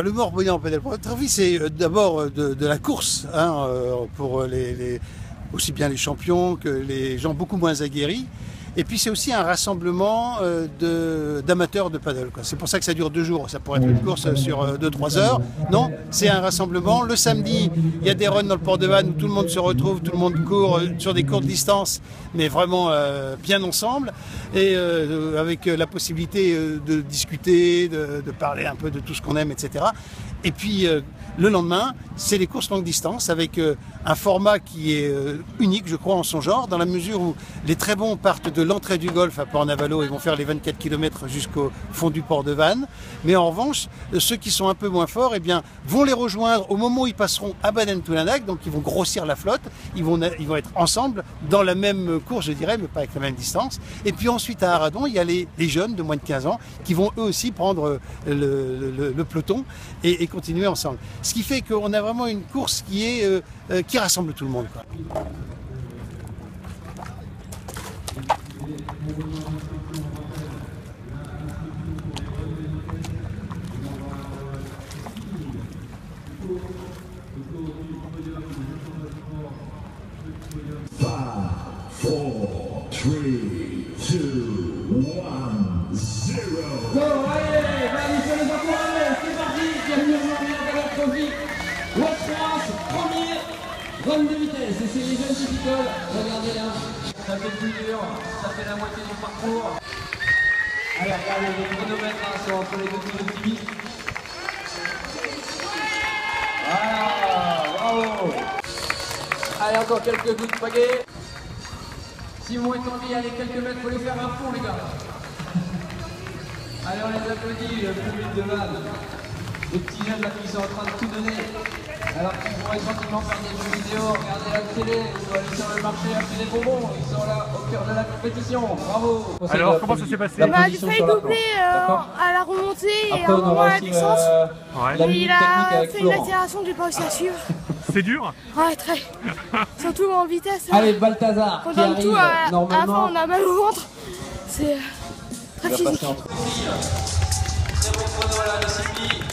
le Morbihan Padel Pro Trophy, c'est d'abord de la course, hein, pour aussi bien les champions que les gens beaucoup moins aguerris. Et puis c'est aussi un rassemblement d'amateurs de paddle. C'est pour ça que ça dure 2 jours. Ça pourrait être une course sur 2-3 heures. Non, c'est un rassemblement. Le samedi, il y a des runs dans le port de Vannes où tout le monde se retrouve, tout le monde court sur des courtes distances, mais vraiment bien ensemble. Et avec la possibilité de discuter, de parler un peu de tout ce qu'on aime, etc. Et puis le lendemain, c'est les courses longue distance avec un format qui est unique, je crois, en son genre, dans la mesure où les très bons partent de l'entrée du golfe à Port-Navalo et vont faire les 24 km jusqu'au fond du port de Vannes. Mais en revanche, ceux qui sont un peu moins forts, eh bien, vont les rejoindre au moment où ils passeront à Baden-Toulanak, donc ils vont grossir la flotte, ils vont être ensemble dans la même course, je dirais, mais pas avec la même distance. Et puis ensuite à Arradon, il y a les jeunes de moins de 15 ans qui vont eux aussi prendre le peloton et continuer ensemble. Ce qui fait qu'on a vraiment une course qui rassemble tout le monde, quoi. Run de vitesse, et c'est les jeunes qui picolent, regardez là, ça fait plus dur, ça fait la moitié du parcours. Allez, regardez, les chronomètres sont entre les deux petits. Voilà, bravo. Allez, encore quelques coups de pagaie. Simon est en vie, allez, quelques mètres, faut les faire à fond les gars. Allez, on les applaudit, le public de Vannes. Les petits jeunes là qui sont en train de tout donner. Alors qu'ils pourraient tranquillement faire des jeux vidéo, regarder la télé, ou aller sur le marché acheter des bonbons, ils sont là au cœur de la compétition, bravo. Alors comment ça s'est passé? J'ai failli doubler à la remontée et à un moment à la descente. Mais il a fait une accélération que j'ai pas réussi à suivre. C'est dur? Ouais, très. Surtout en vitesse. Allez, Balthazar qui arrive, tout, à la normalement. fin on a mal au ventre. C'est très physique. Très bon chrono là de Sylvie.